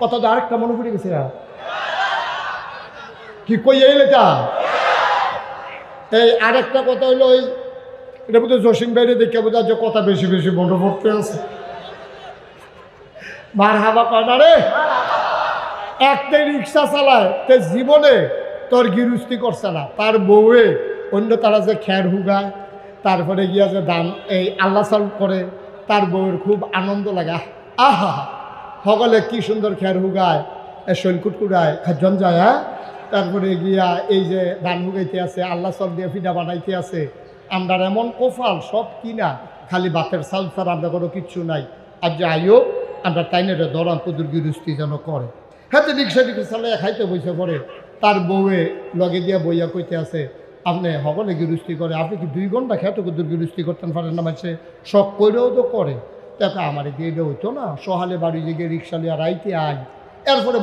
কথা তো আরেকটা মনে পড়ে গেছে কি কই এলে তা এই আরেকটা কথা হইলো ওই এটা বোধ হয় জসিম বাইরে দেখে বোঝা যে কথা বেশি বেশি মনে পড়তে আছে মার হাবা কয় না রে একটা রিক্সা চালায় তে জীবনে তোর গিরুস্তি করছে না তার বউয়ে অন্য তারা যে খ্যার হুগায় তারপরে গিয়া যে দান এই আল্লাহ সাল করে তার বউয়ের খুব আনন্দ লাগে আহা সকলে কি সুন্দর খ্যার হুগায় শৈলকুট কুড়ায় খাজন যায় হ্যাঁ তারপরে গিয়া এই যে ধান হুগাইতে আছে আল্লাহ সব দিয়ে ফিডা বানাইতে আছে আমরা এমন কোফাল সব কিনা খালি বাতের চাল ছাড়া আমরা কোনো কিচ্ছু নাই আর যে আইও আমরা তাইনের দরাম পুদুর গিরুস্তি যেন করে হ্যাঁ তো রিক্সা টিক্সা চালায় খাইতে বসে পড়ে তার বউয়ে লগে দিয়া বইয়া কইতে আছে আপনি সকলে গিরুস্তি করে আপনি কি 2 ঘন্টা খেত কুদুর গিরুস্তি করতেন পারেন না মানছে শখ করেও তো করে তাকে আমার দিয়ে হইতো না সহালে বাড়ি জেগে রিক্সা লিয়া রাইতে আই এরপরে